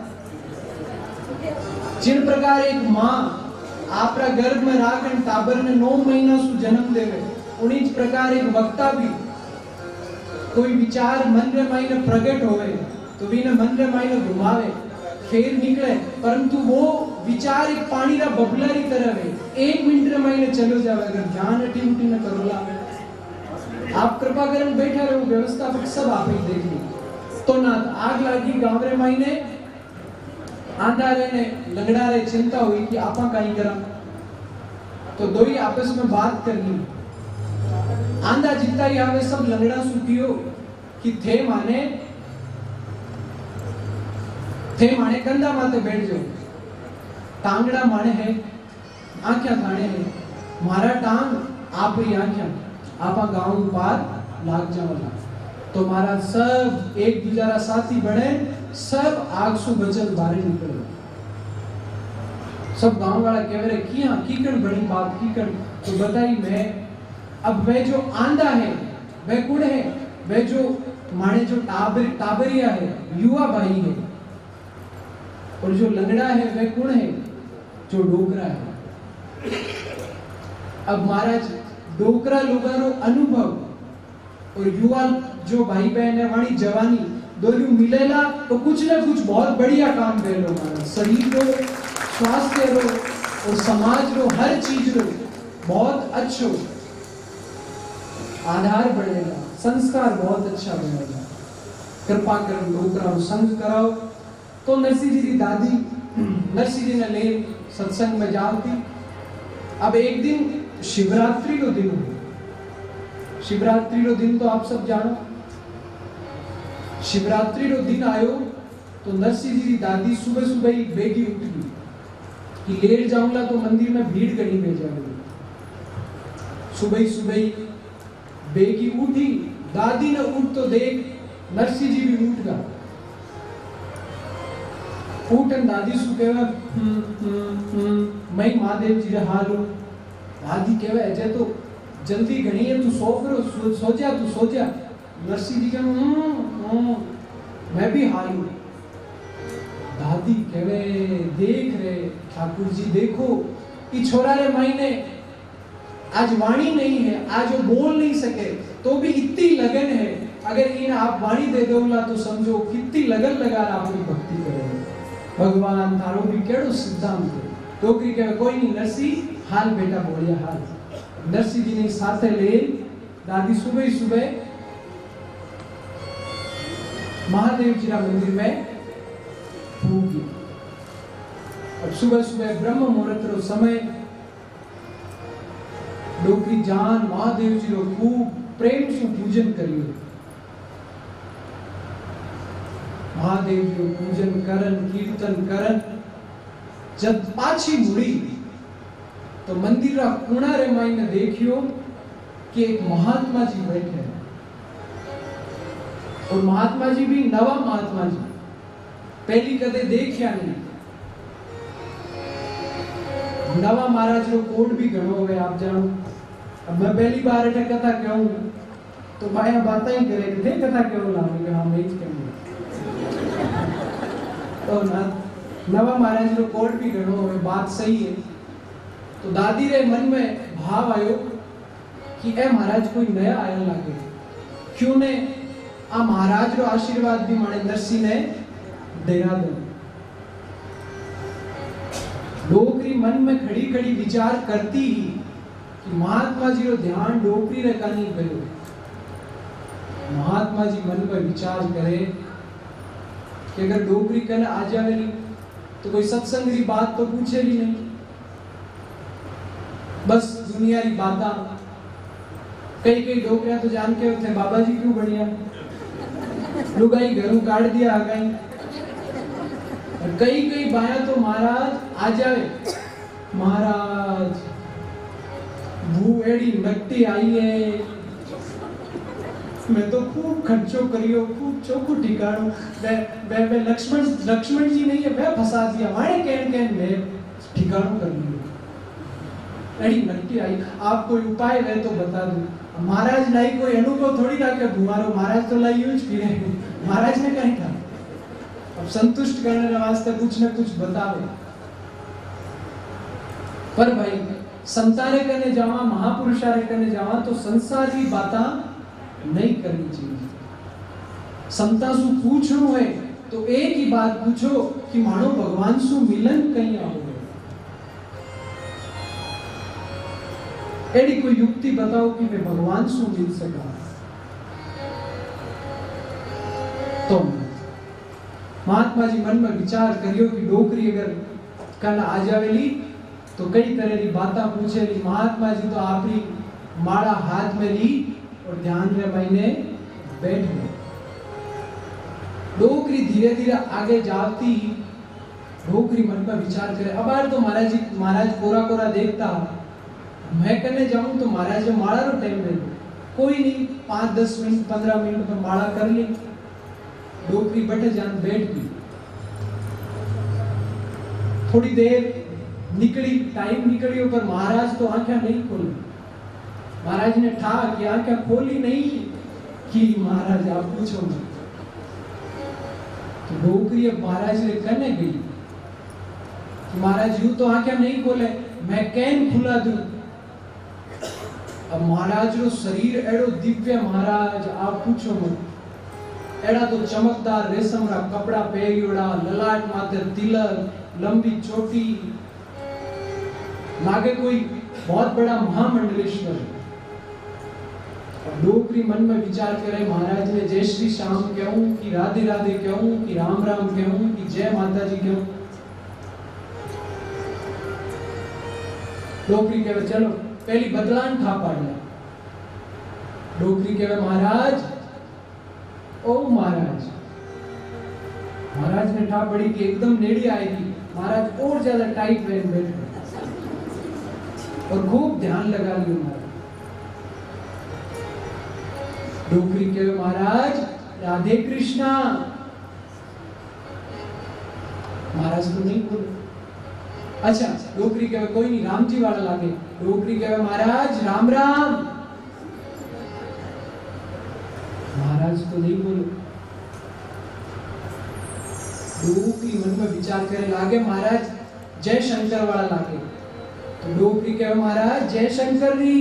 जिन प्रकार एक मां आपरा गर्भ में राखन टाबर ने 9 महीना सु जन्म देवे, उन्हीं प्रकार एक वक्ता भी कोई विचार मन रे मायने प्रकट होवे तो बीने मन रे मायने घुमावे फिर निकले, परंतु वो विचार एक पानी रा बबला री तरह है, 1 मिनट रे मायने चलो जावे। अगर ध्यान अटी उठी न करोला, आप कृपा करन बैठा रहो, व्यवस्था पर सब आप ही देख ली। तो ना आग लागी गांव रे मायने, आंधा रे ने लंगड़ा रे चिंता हुई कि आपा कहीं करा। तो दो ही आपस में बात करनी। आंधा जितना ही आवे सब लंगड़ा सुतियो कि थे माने कंधा माते बैठ जाओ, टांगड़ा माने है आंखें थाने है, मारा टांग आप ही आंखें, आपा गांव पार लाग जावला। तो मारा सब एक दूसरा साथी बने, सब आग सु बचल बाहर निकल। सब गांव वाला कह रहे किया कीकण बड़ी बात कीकण। तो बताई मैं, अब वह जो आंधा है वह कुड़ है, वह जो माने जो टाबरिया है युवा भाई है, और जो लंगड़ा है वह कुड़ है जो डोकरा है। अब महाराज डोकरा लोगारो अनुभव और युवा जो भाई बहन है वाणी जवानी दोनों मिलेला तो कुछ ना कुछ बहुत बढ़िया काम कर लो। महाराज शरीर रो, स्वास्थ्य रो और समाज रो, हर चीज रो बहुत अच्छो आधार बढ़ेगा, संस्कार बहुत अच्छा बनेगा। कृपा कर डोकरा संग कराओ। तो नरसिंह जी की दादी नरसिंह जी ने ले सत्संग में जाती। अब एक दिन शिवरात्रि रो दिन हो। शिवरात्रि रो दिन तो आप सब जानो। शिवरात्रि रो दिन आयो तो नरसिंह जी की दादी सुबह सुबह ही बेगी उठ गई कि लेट जाऊंगा तो मंदिर में भीड़ कहीं भेजा गई। सुबह ही बेगी उठी, दादी ने उठ तो देख नरसिंह जी भी उठ गया। उठन दादी सु कहवा मैं महादेव जी रे हाल हूं। दादी कहवा अजय तो जल्दी घणी है, तू सो जा। नरसिंह जी कहवा मैं भी हाल हूं। दादी कहवे देख रे ठाकुर जी, देखो ये छोरा रे मायने आज वाणी नहीं है, आज वो बोल नहीं सके तो भी इतनी लगन है। अगर इन आप वाणी दे दोला तो समझो कितनी लगन लगा आपकी भक्ति करेंगे। भगवान थारो भी केड़ो सिद्धांत है। टोकरी कहे कोई नहीं नरसिंह हाल बेटा बोलिया हाल। नरसिंह जी ने साथे ले दादी सुबह महादेव जी का मंदिर में होगी। अब सुबह ब्रह्म मुहूर्त रो समय डोकरी जान महादेव जी रो खूब प्रेम से पूजन करियो। महादेव जी पूजन करन कीर्तन करन जब पाछी मुड़ी तो मंदिर रा कोना रे मायने देखियो कि एक महात्मा जी बैठे हैं। और महात्मा जी भी नवा महात्मा जी, पहली कदे देखिया नहीं। नवा महाराज रो कोट भी घणो होवे आप जानो। अब मैं पहली बार एटा कथा कहूं तो माया बातें ही करे कि कथा क्यों लाऊं कि हम नहीं कहूं। तो नवा महाराज रो कोट भी घणो होवे, बात सही है। तो दादी रे मन में भाव आयो कि ए महाराज कोई नया आया लागे, क्यों ने आ महाराज रो आशीर्वाद भी माने नरसिंह ने देना दे। डोकरी मन में खड़ी खड़ी विचार करती ही कि महात्मा जी रो ध्यान डोकरी रे कानी गयो। महात्मा जी मन पर विचार करे कि अगर डोकरी कने आ जावेली तो कोई सत्संग की बात तो पूछेली नहीं, बस दुनिया की बाता। कई कई डोकरिया तो जान के होते बाबा जी क्यों बढ़िया लुगाई घरों काट दिया आ गई। और कई कई बाया तो महाराज आ जाए, महाराज भू एड़ी नकटी आई है, मैं तो खूब खर्चो करियो, खूब चौको ठिकाणो, वे लक्ष्मण जी नहीं है, वे फंसा दिया मारे कहन में ठिकाणो कर लियो। एड़ी नकटी आई, आप कोई उपाय है तो बता दो। महाराज नहीं कोई अनुभव थोड़ी ना के घुमारो, महाराज तो लाई यूज फिरे, महाराज ने कहीं था। अब संतुष्ट करने वास्ते कुछ न कुछ बतावे। पर भाई संतारे करने जावा, महापुरुषारे करने जावा तो संसार की बाता नहीं करनी चाहिए। संता सु पूछनो है तो एक ही बात पूछो कि मानो भगवान सु मिलन कहीं आओ। एडी कोई युक्ति बताओ कि मैं भगवान सु मिल सका। तो महात्मा जी मन में विचार करियो कि डोकरी अगर कल आ जावेली तो कई तरह की बातें पूछेली। महात्मा जी तो आपरी माला हाथ में ली और ध्यान में महीने बैठ गए। डोकरी धीरे धीरे आगे जाती, डोकरी मन पर विचार करे। अब तो महाराज कोरा कोरा देखता, मैं करने जाऊं तो महाराज जो माला रो टाइम में कोई नहीं, 5-10 मिनट 15 मिनट में माला कर ली। डोकरी बैठे जान बैठ गई। थोड़ी देर निकली, टाइम निकली पर महाराज तो आंखें नहीं खोली। महाराज ने ठा कि आंखें खोली नहीं कि महाराज आप पूछो मत। तो डोकरी अब महाराज ने कहने गई कि महाराज यूं तो आंखें नहीं खोले, मैं कैन खुला दूं। अब महाराज रो शरीर एड़ो दिव्य, महाराज आप पूछो मत। एड़ा तो चमकदार रेशम रा कपड़ा पहरियोड़ा, ललाट माथे तिलक, लंबी चोटी, लागे कोई बहुत बड़ा महामंडलेश्वर। डोकरी मन में विचार करे, महाराज ने जय श्री श्याम कहूं कि राधे राधे कहूं कि राम राम कहूं कि जय माता जी कहूं। डोकरी कहे चलो पहली बदलान खा पाड़ना। डोकरी कहे महाराज, ओ महाराज। महाराज ने ठा पड़ी कि एकदम नेड़ी आएगी। महाराज और ज्यादा टाइट पहन बैठे और खूब ध्यान लगा लियो। महाराज डोकरी कहे महाराज राधे कृष्णा। महाराज तो नहीं बोले। अच्छा डोकरी कहे कोई नहीं, राम जी वाला लागे। डोकरी कहे महाराज राम राम। महाराज तो नहीं बोले। डोकरी मन में विचार करे, लागे महाराज जय शंकर वाला लागे। तो डोकरी कहे महाराज जय शंकर जी।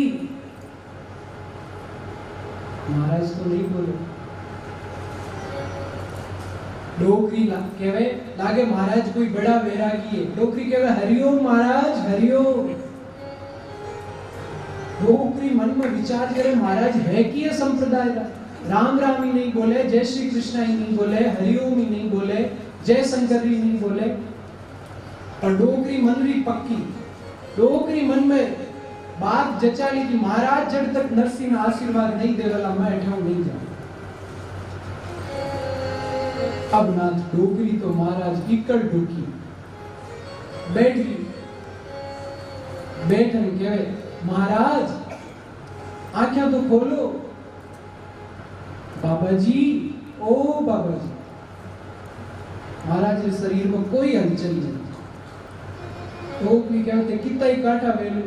महाराज तो नहीं बोले। डोकरी कहे लागे महाराज कोई बड़ा वैरागी है। डोकरी कहे हरिओम महाराज हरिओम। डोकरी मन में विचार करे, महाराज है कि यह संप्रदाय का राम राम ही नहीं बोले, जय श्री कृष्ण ही नहीं बोले, हरिओम ही नहीं बोले, जय शंकर ही नहीं बोले। और डोकरी मन री पक्की। डोकरी मन में बात जचाली कि महाराज जब तक नरसिंह आशीर्वाद नहीं देवला मैं अठाऊ नहीं जाऊं। अब नाथ डोकरी तो महाराज इकड़ ढूकी बैठ गई। बैठन कहे महाराज आंखें तो खोलो। बाबा जी, ओ बाबा जी। महाराज के शरीर में कोई हलचल नहीं। डोकरी कहते कितना ही काटा वेलू,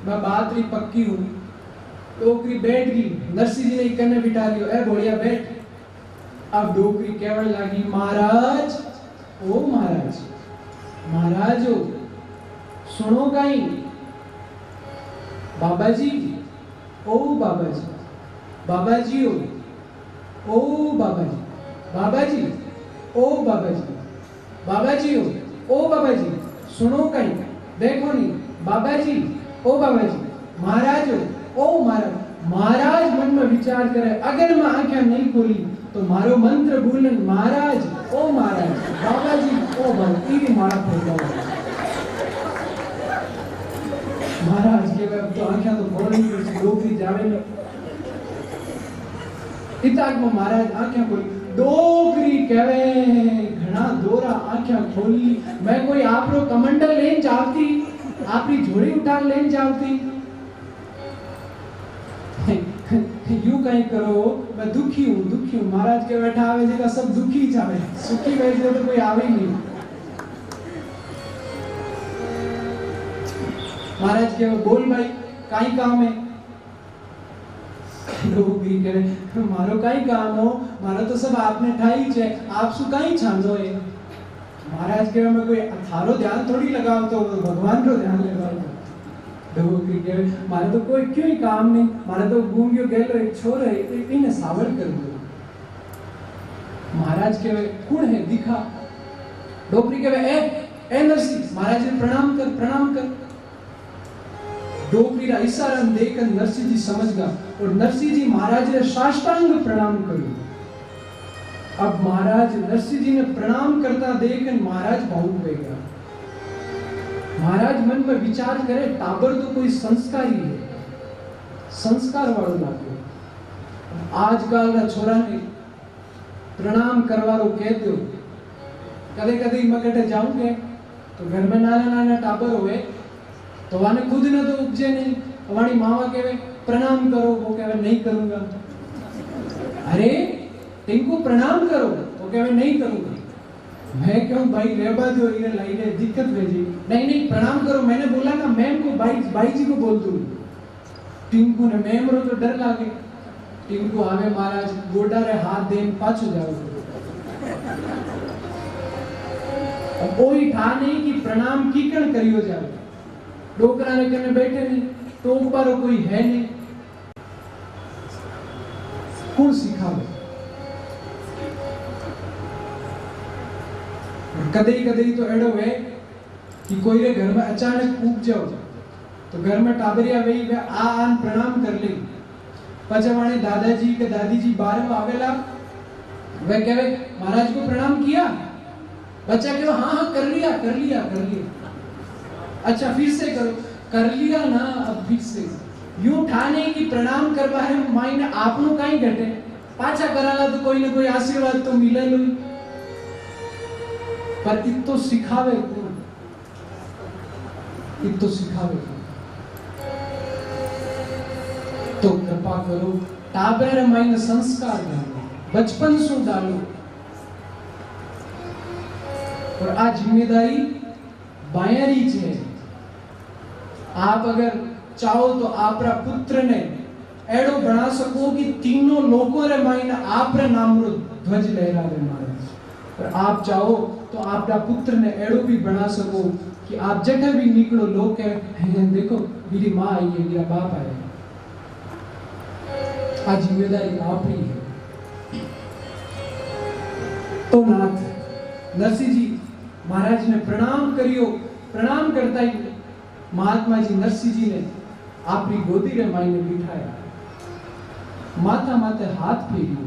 मैं बात री पक्की हूँ। डोकरी बैठ गई। नरसिंह जी ने कन्ने बिठा लियो, ए बोलिया बैठ। अब डोकरी कहने लगी महाराज, ओ महाराज, महाराज हो सुनो कहीं। बाबा जी, ओ बाबा जी, बाबा जी हो, ओ बाबा जी, बाबा जी, ओ बाबा जी, बाबा जी हो, ओ बाबा जी, सुनो कहीं, देखो नहीं, बाबा जी, ओ बाबा जी, महाराज हो, ओ महाराज। महाराज मन में विचार करे, अगर मैं आंखें नहीं खोली तो मारो मंत्र बोलन, महाराज ओ महाराज, बाबा जी ओ भक्ति की मारा फेंका। महाराज के अब तो आंखें तो खोलनी पड़ी, डोकरी जावे न इताक में महाराज आंखें खोली, डोकरी कहवे घना दोरा आंखें खोली, मैं कोई आपरो कमंडल लेन चाहती, आपरी झोली उठा लेन चाहती, यूं कहीं करो, मैं दुखी हूं। महाराज के बैठा आवे जगह सब दुखी जावे, सुखी बैठे तो कोई आवे ही नहीं। महाराज के बोल भाई काई काम है, लोग भी कहे मारो काई काम हो, मारो तो सब आपने ठाई छे, आप सु काई छांदो है। महाराज के मैं कोई थारो ध्यान थोड़ी लगाओ, तो भगवान रो ध्यान लगाओ। लोग भी कहे मारे तो कोई क्यों ही काम नहीं, मारे तो गूंगियो गेलो एक छोर है, इन्हें सावड़ कर दो। महाराज के कौन है दिखा, डोकरी के ए नरसी, महाराज ने प्रणाम कर, प्रणाम कर। डोकरी रा इशारा देखकर नरसी जी समझ गया और नरसी जी महाराज ने साष्टांग प्रणाम करो। अब महाराज नरसी जी ने प्रणाम करता देखकर महाराज भावुक हो गया। महाराज मन में विचार करे, टाबर तो कोई संस्कारी है, संस्कार वालों लागे। आजकल ना छोरा ने प्रणाम करवारो कह दो, कदे कदे मगटे जाऊंगे तो घर में नाना नाना टाबर होवे तो वाने खुद ने तो उपजे नहीं, हमारी मामा कहवे प्रणाम करो, वो कहवे नहीं करूंगा। अरे इनको प्रणाम करो, वो कहवे नहीं करूंगा। मैं कहूं भाई रेबा जो ये लाइने दिक्कत भेजी, नहीं नहीं प्रणाम करो, मैंने बोला ना मैम को भाई जी को बोल दूं। टिंकू ने मैम रो तो डर लागे, टिंकू आवे महाराज गोडा रे हाथ देन पाछो जाओ। अब कोई ठा नहीं कि प्रणाम कीकण करियो जावे, डोकरा ने कने बैठे नहीं, टोक पारो कोई है नहीं, कौन सिखावे। कदई कदई तो एड़ो है कि कोई रे घर में अचानक कूद जाओ तो घर में टाबरिया वही वे आन प्रणाम कर ले, पचवाने दादाजी के दादी जी बाहर में आवेला, वे कहवे महाराज को प्रणाम किया, बच्चा कहो हाँ हाँ कर लिया कर लिया कर लिया, अच्छा फिर से करो, कर लिया ना अब फिर से। यूं ठाने की प्रणाम करवा है मायने आपनो काई घटे, पाछा कराला तो कोई ना कोई आशीर्वाद तो मिले लो, पर इतो सिखावे कौन, इतो सिखावे कौन। तो कृपा करो टाबरे मायने संस्कार डालो, बचपन से डालो। और आ जिम्मेदारी बायरी छे। आप अगर चाहो तो आपरा पुत्र ने एड़ो बना सको कि तीनों लोगों रे मायने आपरे नाम रो ध्वज लहरावे महाराज। और आप चाहो तो आपका पुत्र ने एड़ो भी बना सको कि आप जगह भी निकलो लोग कहे देखो मेरी माँ आई है, मेरा बाप आया है। आज जिम्मेदारी आप ही है। तो नाथ नरसिंह जी महाराज ने प्रणाम करियो, प्रणाम करता ही महात्मा जी नरसिंह जी ने आपकी गोदी रे मायने बिठाया, माथा माथे हाथ फेरियो।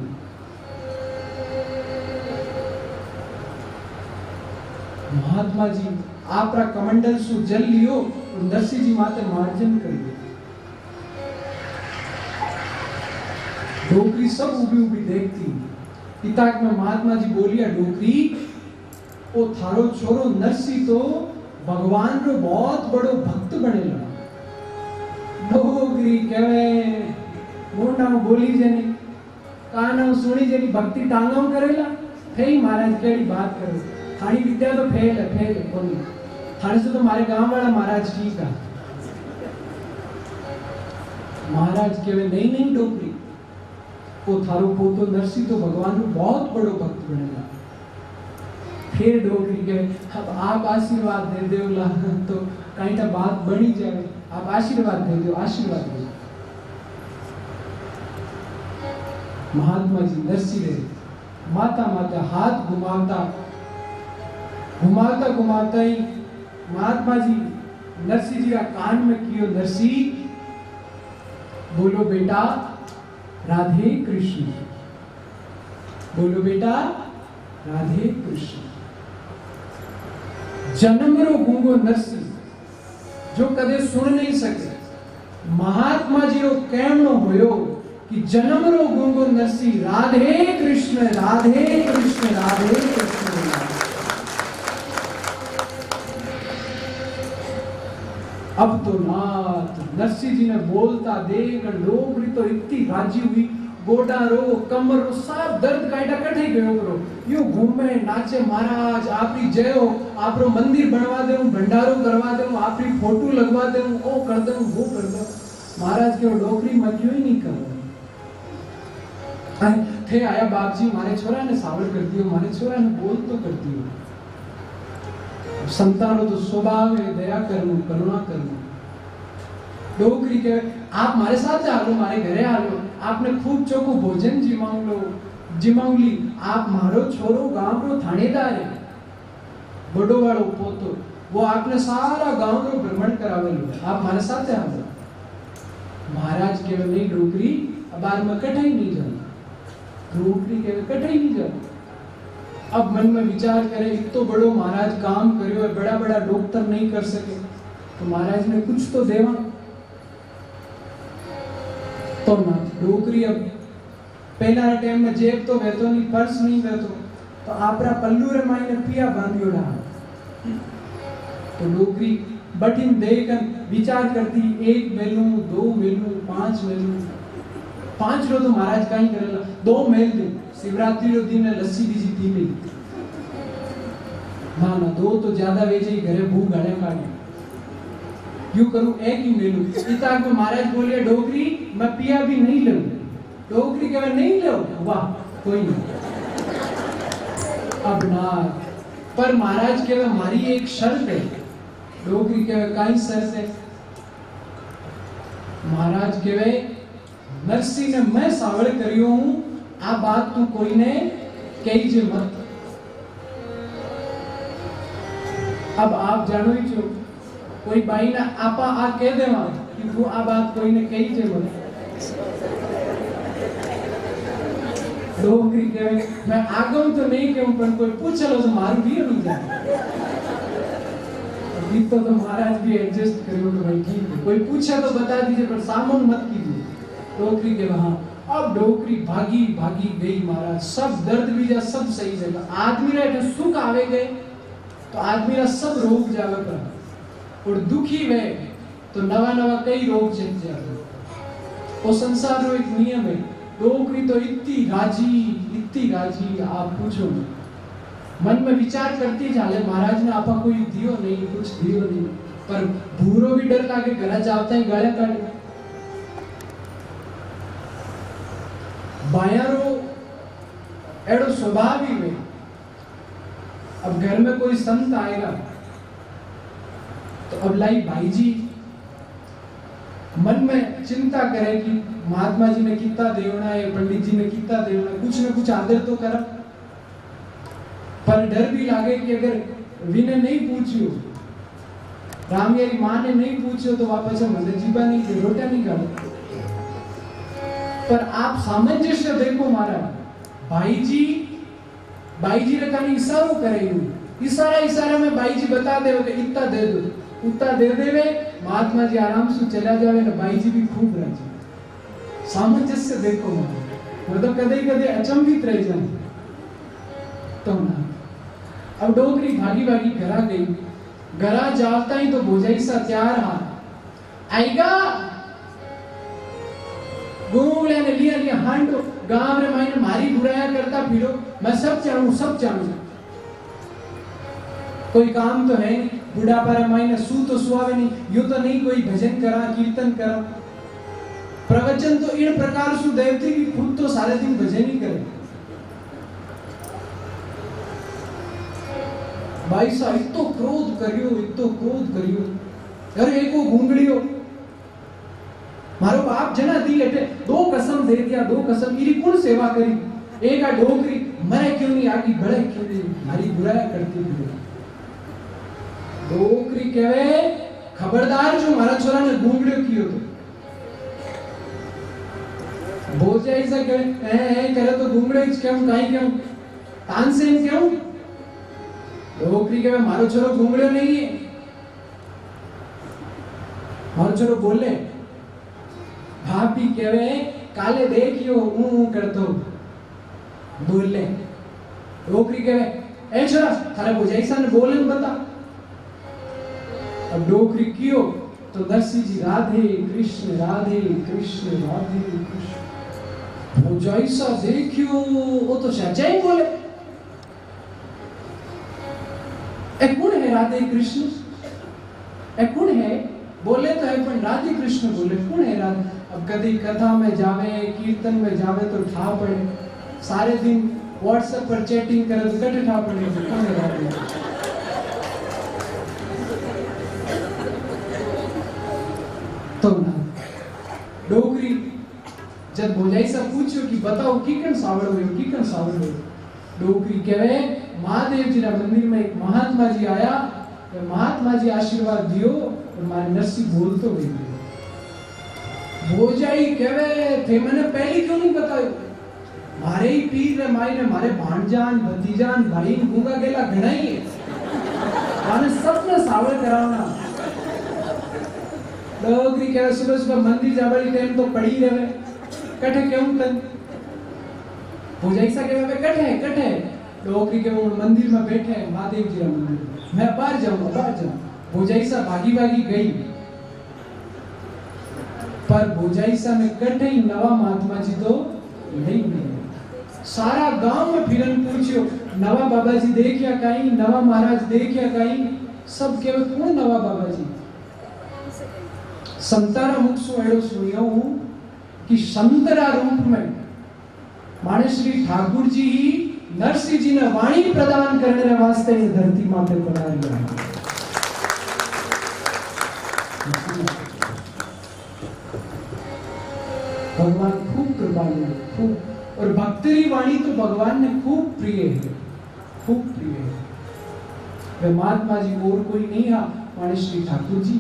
महात्मा जी आपरा कमंडल सु जल लियो और नरसिंह जी माते मार्जन करियो। डोकरी सब उभी उभी देखती। इताक में महात्मा जी बोलिया डोकरी ओ थारो छोरो नरसिंह तो भगवान रो बहुत बड़ो भक्त बनेला। डोकरी कहवे मोंडा में बोली जेनी काना सुनी जेनी भक्ति टांगम करेला थई महाराज केड़ी बात करो, थारी विद्या तो फेल है कोनी, थारे से तो हमारे गांव वाला महाराज ठीक है। महाराज कहवे नहीं नहीं डोकरी ओ थारो पोतो नरसिंह तो भगवान रो बहुत बड़ो भक्त बनेला। फिर डोकरी के अब आप आशीर्वाद दे देवला तो कहीं तो बात बनी जाए, आप आशीर्वाद दे दो, आशीर्वाद दे। महात्मा जी नरसिंह रे माता माता हाथ घुमाता घुमाता घुमाता ही महात्मा जी नरसिंह जी का कान में कियो नरसिंह बोलो बेटा राधे कृष्ण, बोलो बेटा राधे कृष्ण। जन्मरो गूंगो नरसी जो कदे सुन नहीं सके, महात्मा जी रो कहनो होयो कि जन्मरो गूंगो नरसी राधे कृष्ण राधे कृष्ण राधे कृष्ण। अब तो नाथ नरसिंह जी ने बोलता देख डोगरी तो इतनी राजी हुई, गोडा रो कमर रो सब दर्द काटा कठे गयो करो, यो घूमे नाचे महाराज आपरी जय हो, आपरो मंदिर बनवा दे, भंडारो करवा दे, आपरी फोटो लगवा दे, ओ कर दे वो कर दे। महाराज के डोगरी में क्यों ही नहीं करो थे आया बाप जी मारे छोरा ने सावड़ कर दियो, मारे छोरा ने बोल तो कर दियो। संतानो तो स्वभाव है दया करनो करुणा करनो। डोगरी के आप मारे साथ आलो, मारे घरे आलो, आपने खूब चोखो भोजन जिमाउली, आप मारो छोरो गांव रो थानेदार है, बड़ो वालो पोतो, वो आपने सारा गांव रो भ्रमण करावेलो, आप मारे साथ आलो। महाराज के नहीं डोगरी बार में कटे ही नहीं जाओ, डोगरी के कटे ही नहीं जाओ। अब मन में विचार करे एक तो बड़ो महाराज काम करियो है, बड़ा बड़ा डॉक्टर नहीं कर सके, तो महाराज ने कुछ तो देवा तो ना। डोगरी अब पहला टाइम में जेब तो वहतो नहीं, पर्स नहीं वहतो, तो आपरा पल्लू रे मायने पिया बांधियो रहा, तो डोगरी बटिन देकर विचार करती एक मेलू, दो मेलू, पांच मेलू, पांच रो तो महाराज का ही करेला, दो मेल दे, शिवरात्रि रो दिन लस्सी दीजी पी ली, ना ना दो तो ज्यादा वेचे ही घरे भूख गाड़े काटे, यूं करूं एक ही मेलू। इतना को महाराज बोले डोगरी मैं पिया भी नहीं लूं, डोगरी के नहीं लो, वाह कोई नहीं। अब ना पर महाराज के हमारी एक शर्त है, डोगरी के काई शर्त है, महाराज के वे नरसिंह ने मैं सावड़ करियो हूं, आ बात तू कोई ने कही जे मत। अब आप जानो ही जो कोई बाई ना आपा आ कह देवा कि वो आ बात कोई ने कही जे मत, डोगरी के मैं आगम तो नहीं कहूं पर कोई पूछ लो तो मारू भी नहीं जाए, अभी तो महाराज भी एडजस्ट करियो तो भाई ठीक है, कोई पूछा तो बता दीजिए पर सामन मत कीजिए। डोगरी के वहां अब डोगरी भागी भागी गई महाराज, सब दर्द भी जा सब सही जगह, आदमी रे सुख आवे गए तो आदमी रा सब रोग जावे पर, और दुखी वे तो नवा नवा कई रोग चल जावे, वो संसार रो एक नियम है। डोगरी तो इतनी राजी आप पूछो, मन में विचार करती जाले महाराज ने आपा कोई दियो नहीं, कुछ दियो नहीं, पर भूरो भी डर लागे घर जाता ही गले काटे, बायारो एड़ो स्वभाव ही में। अब घर में कोई संत आएगा तो अब लाई भाई जी मन में चिंता करे कि महात्मा जी ने कितना देवना है, पंडित जी ने कितना देवना, कुछ ना कुछ आदर तो करा, पर डर भी लागे कि अगर विने नहीं पूछियो, रामयारी मां ने नहीं पूछियो तो वापस मन जीवा नहीं रोटा नहीं खा। पर आप सामंजस्य देखो महाराज, भाई जी रे कानी इशारो करे, इशारा में भाई जी बता दे कि इतना दे दो, उतना दे देवे, महात्मा जी आराम से चला जावे ना, भाई जी भी खूब राजी। सामंजस्य देखो महाराज, मतलब कदे अचंभित रह जाए तो ना। अब डोगरी भागी भागी घरा गई, घरा जाता ही तो भोजाई सा तैयार आएगा, गोगले ने लिया हांडो, गांव रे मायने मारी बुराया करता फिरो, मैं सब जानू, कोई काम तो है नहीं, बुढ़ापा रे मायने सू तो सुआवे नहीं, यूं तो नहीं कोई भजन करा कीर्तन करा, प्रवचन तो इन प्रकार सु देवती की खुद तो सारे दिन भजन ही करे। भाई साहब इतो क्रोध करियो, अरे एको घूंगड़ियो मारो बाप जना दी अटे, दो कसम दे दिया, दो कसम इरी कौन सेवा करी, एक आ डोगरी मरे क्यों नहीं आगी बड़े क्यों नहीं, हमारी बुराया करती थी। डोगरी कहे खबरदार जो मारा छोरा ने घूंगड़ियो कियो तो भोजाई सा के करे तो घूंगड़े केम काई केम तानसेन क्यों डोकरी के मारो छोरो घूंगड़े नहीं है मारो छोरो बोले भाभी केवे काले देखियो ऊ करतो बोले डोकरी केवे ए छोरा थारे भोजाई सा ने बोलन बता अब डोकरी कियो तो नरसिंह जी राधे कृष्ण राधे कृष्ण राधे कृष्ण भोजाई सा देखियो वो तो सच्चाई बोले कौन है राधे कृष्ण कौन है बोले तो है पर राधे कृष्ण बोले कौन है राधे अब कभी कथा में जावे कीर्तन में जावे तो ठा पड़े सारे दिन व्हाट्सएप पर चैटिंग करे तो कटे ठा पड़े तो कौन है राधे तो ना डोगरी जब भोजाई सा पूछो कि बताओ कीकन सावड़ हो डोगरी कहे महादेव जी रा मंदिर में एक महात्मा जी आया तो महात्मा जी आशीर्वाद दियो और मारे नरसिंह बोल तो गई भोजाई कहे थे मैंने पहले क्यों नहीं बताया मारे ही पीर रे माई ने मारे भांजान भतीजान भाई गूंगा गेला घणा ही माने सबने सावड़ करावना डोगरी कहे सुबह सुबह मंदिर जावली टाइम तो पड़ी रहे कठे क्यों तन भोजाई सा कहे कठे डोगरी के वो मंदिर में बैठे हैं महादेव जी का मंदिर मैं बाहर जाऊं भोजाई सा भागी गई पर भोजाई सा में कठे ही नवा महात्मा जी तो नहीं मिले सारा गांव में फिरन पूछियो नवा बाबा जी देखिया कहीं नवा महाराज देखिया कहीं सब केवल कौन नवा बाबा जी संतारा मुख सु एड़ो सुनियो हूं कि संतरा रूप में माने श्री ठाकुर जी ही नरसिंह जी ने वाणी प्रदान करने वास्ते ये धरती माते पधारी है भगवान खूब कृपालु है खूब और भक्तरी वाणी तो भगवान ने खूब प्रिय है वे महात्मा जी और कोई नहीं है माने श्री ठाकुर जी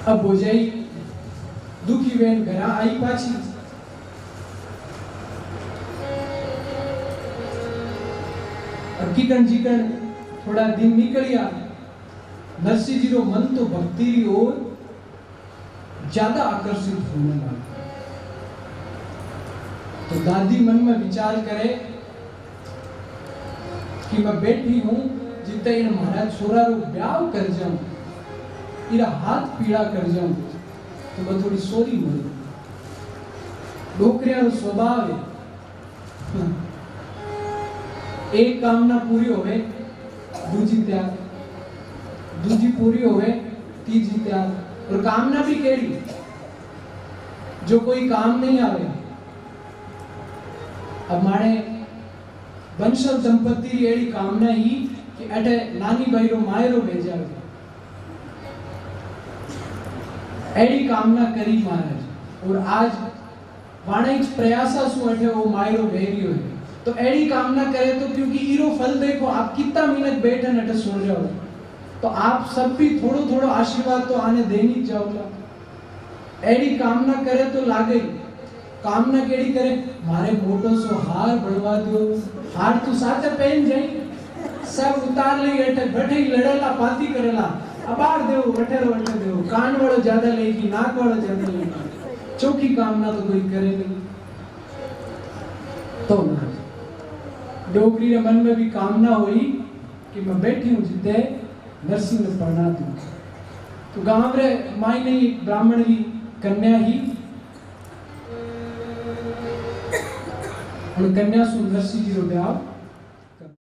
अब भोजाई दुखी वेन घरा आई पाछी हकीकन जीकन थोड़ा दिन निकलिया नरसिंह जी रो मन तो भक्ति री ओर ज्यादा आकर्षित होने लगा तो दादी मन में विचार करे कि मैं बैठी हूं जिते इन महाराज छोरा रो ब्याह कर जाऊं इरा हाथ पीड़ा कर जाऊं तो मैं थोड़ी सोरी मरू डोकरिया रो स्वभाव है एक कामना पूरी होवे दूजी त्याग दूजी पूरी होवे तीजी त्याग और कामना भी केड़ी जो कोई काम नहीं आवे अब माने वंशल दंपति री एड़ी कामना ही कि अटे नानी भाई रो मायरो भेजा एड़ी कामना करी महाराज और आज वाणिज प्रयासा सु अटे वो मायरो भेरियो है तो एड़ी कामना करे तो क्योंकि ईरो फल देखो आप कितना मिनट बैठे नटे सुन रहे हो तो आप सब भी थोड़ो थोड़ो आशीर्वाद तो आने देनी जाओगा एड़ी कामना करे तो लागे कामना केड़ी करे मारे मोटो सो हार बढ़वा दो हार तो साथे पहन जाई सब उतार ले बैठे बैठे लड़ेला पाती करेला अबार देव वठेरो वठे देव कान वालो ज्यादा लेगी नाक वालो ज्यादा लेगी चौकी कामना तो कोई करे नहीं तो ना डोगरी रे मन में भी कामना हुई कि मैं बैठी हूं जिते नरसिंह ने पढ़ना दूं तो गांव रे माई ने ब्राह्मण की कन्या ही और कन्या सु नरसिंह जी रो ब्याह